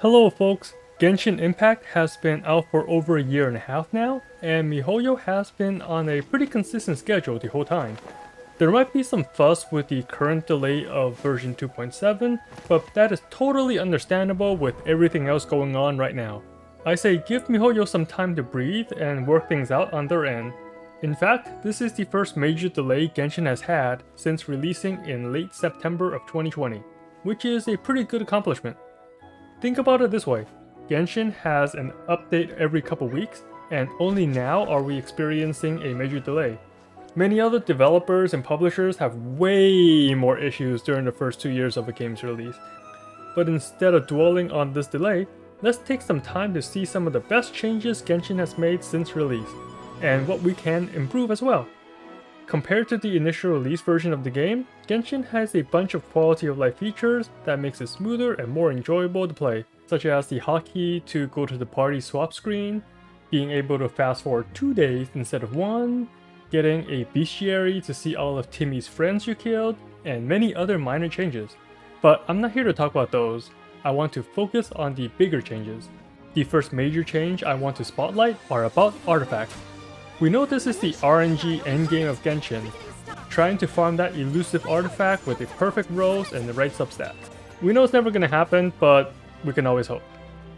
Hello folks, Genshin Impact has been out for over a year and a half now, and MiHoYo has been on a pretty consistent schedule the whole time. There might be some fuss with the current delay of version 2.7, but that is totally understandable with everything else going on right now. I say give MiHoYo some time to breathe and work things out on their end. In fact, this is the first major delay Genshin has had since releasing in late September of 2020, which is a pretty good accomplishment. Think about it this way, Genshin has an update every couple weeks, and only now are we experiencing a major delay. Many other developers and publishers have way more issues during the first 2 years of a game's release. But instead of dwelling on this delay, let's take some time to see some of the best changes Genshin has made since release, and what we can improve as well. Compared to the initial release version of the game, Genshin has a bunch of quality of life features that makes it smoother and more enjoyable to play, such as the hotkey to go to the party swap screen, being able to fast forward 2 days instead of 1, getting a bestiary to see all of Timmy's friends you killed, and many other minor changes. But I'm not here to talk about those, I want to focus on the bigger changes. The first major change I want to spotlight are about artifacts. We know this is the RNG endgame of Genshin, trying to farm that elusive artifact with the perfect rolls and the right substats. We know it's never gonna happen, but we can always hope.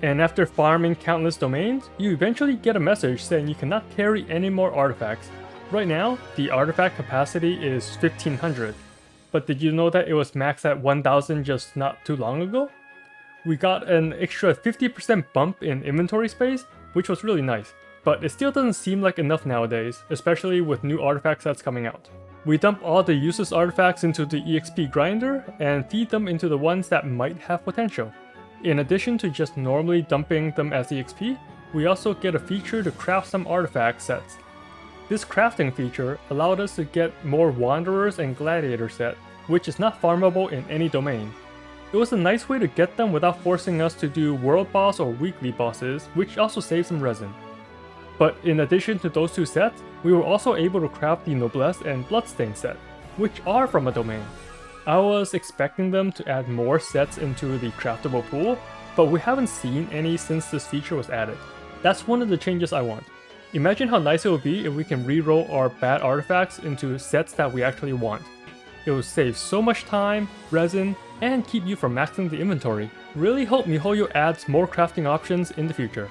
And after farming countless domains, you eventually get a message saying you cannot carry any more artifacts. Right now, the artifact capacity is 1500, but did you know that it was maxed at 1000 just not too long ago? We got an extra 50% bump in inventory space, which was really nice. But it still doesn't seem like enough nowadays, especially with new artifact sets coming out. We dump all the useless artifacts into the EXP grinder and feed them into the ones that might have potential. In addition to just normally dumping them as EXP, we also get a feature to craft some artifact sets. This crafting feature allowed us to get more Wanderers and Gladiator set, which is not farmable in any domain. It was a nice way to get them without forcing us to do world boss or weekly bosses, which also saves some resin. But in addition to those two sets, we were also able to craft the Noblesse and Bloodstain set, which are from a domain. I was expecting them to add more sets into the craftable pool, but we haven't seen any since this feature was added. That's one of the changes I want. Imagine how nice it would be if we can reroll our bad artifacts into sets that we actually want. It would save so much time, resin, and keep you from maxing the inventory. Really hope MiHoYo adds more crafting options in the future.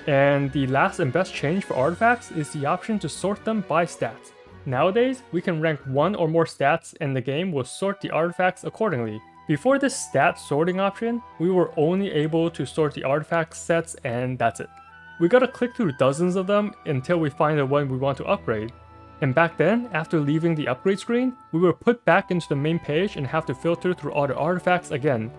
And the last and best change for artifacts is the option to sort them by stats. Nowadays, we can rank one or more stats and the game will sort the artifacts accordingly. Before this stat sorting option, we were only able to sort the artifact sets and that's it. We gotta click through dozens of them until we find the one we want to upgrade. And back then, after leaving the upgrade screen, we were put back into the main page and have to filter through all the artifacts again.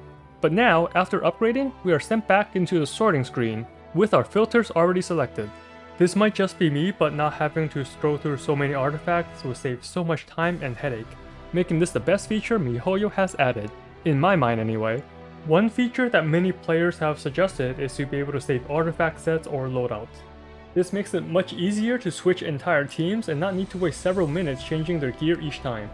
But now, after upgrading, we are sent back into the sorting screen, with our filters already selected. This might just be me, but not having to scroll through so many artifacts will save so much time and headache, making this the best feature MiHoYo has added, in my mind anyway. One feature that many players have suggested is to be able to save artifact sets or loadouts. This makes it much easier to switch entire teams and not need to waste several minutes changing their gear each time.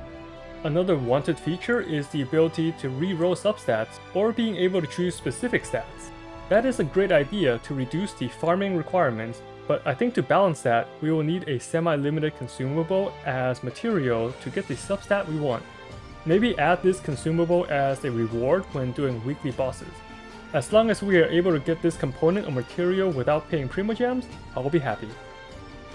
Another wanted feature is the ability to re-roll substats or being able to choose specific stats. That is a great idea to reduce the farming requirements, but I think to balance that, we will need a semi-limited consumable as material to get the substat we want. Maybe add this consumable as a reward when doing weekly bosses. As long as we are able to get this component or material without paying Primogems, I will be happy.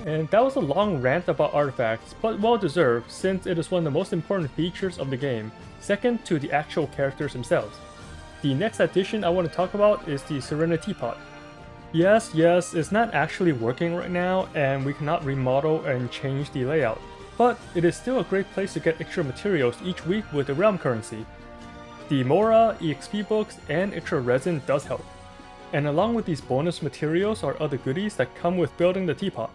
And that was a long rant about artifacts, but well deserved since it is one of the most important features of the game, second to the actual characters themselves. The next addition I want to talk about is the Teapot. Yes, it's not actually working right now and we cannot remodel and change the layout, but it is still a great place to get extra materials each week with the realm currency. The Mora, EXP books, and extra resin does help. And along with these bonus materials are other goodies that come with building the teapot.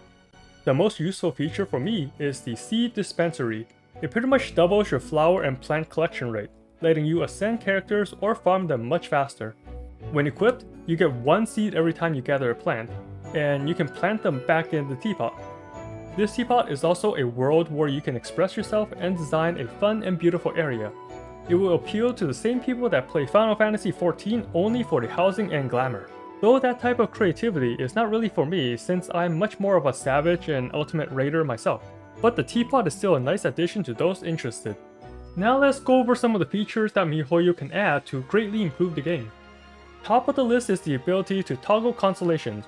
The most useful feature for me is the Seed Dispensary. It pretty much doubles your flower and plant collection rate, letting you ascend characters or farm them much faster. When equipped, you get 1 seed every time you gather a plant, and you can plant them back in the teapot. This teapot is also a world where you can express yourself and design a fun and beautiful area. It will appeal to the same people that play Final Fantasy XIV only for the housing and glamour. Though that type of creativity is not really for me since I'm much more of a savage and ultimate raider myself, but the Teapot is still a nice addition to those interested. Now let's go over some of the features that miHoYo can add to greatly improve the game. Top of the list is the ability to toggle constellations.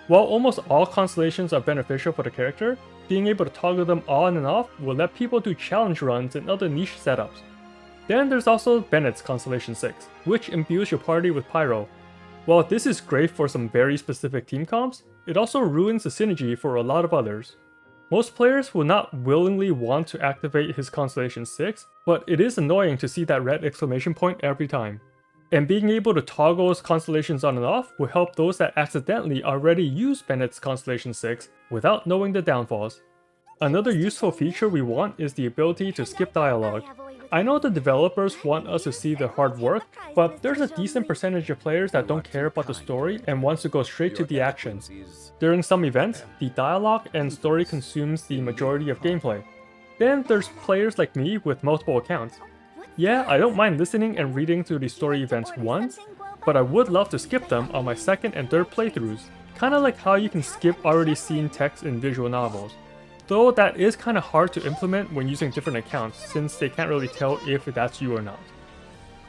While almost all constellations are beneficial for the character, being able to toggle them on and off will let people do challenge runs and other niche setups. Then there's also Bennett's Constellation 6, which imbues your party with Pyro. While this is great for some very specific team comps, it also ruins the synergy for a lot of others. Most players will not willingly want to activate his Constellation 6, but it is annoying to see that red exclamation point every time. And being able to toggle his constellations on and off will help those that accidentally already use Bennett's Constellation 6 without knowing the downfalls. Another useful feature we want is the ability to skip dialogue. I know the developers want us to see their hard work, but there's a decent percentage of players that don't care about the story and wants to go straight to the action. During some events, the dialogue and story consumes the majority of gameplay. Then there's players like me with multiple accounts. Yeah, I don't mind listening and reading through the story events once, but I would love to skip them on my second and third playthroughs, kinda like how you can skip already seen text in visual novels. Though that is kinda hard to implement when using different accounts since they can't really tell if that's you or not.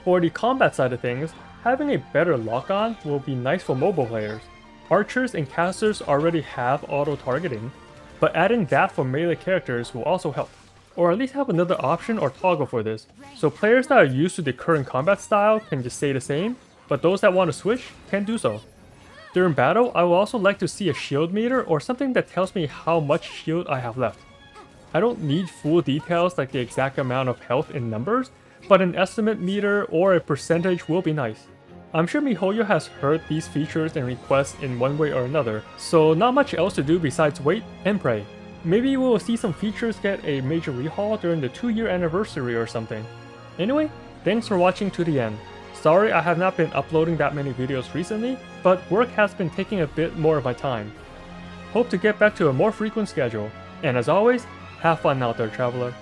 For the combat side of things, having a better lock-on will be nice for mobile players. Archers and casters already have auto-targeting, but adding that for melee characters will also help. Or at least have another option or toggle for this, so players that are used to the current combat style can just stay the same, but those that want to switch can do so. During battle, I would also like to see a shield meter or something that tells me how much shield I have left. I don't need full details like the exact amount of health in numbers, but an estimate meter or a percentage will be nice. I'm sure miHoYo has heard these features and requests in one way or another, so not much else to do besides wait and pray. Maybe we will see some features get a major rehaul during the 2-year anniversary or something. Anyway, thanks for watching to the end. Sorry I have not been uploading that many videos recently, but work has been taking a bit more of my time. Hope to get back to a more frequent schedule, and as always, have fun out there, traveler.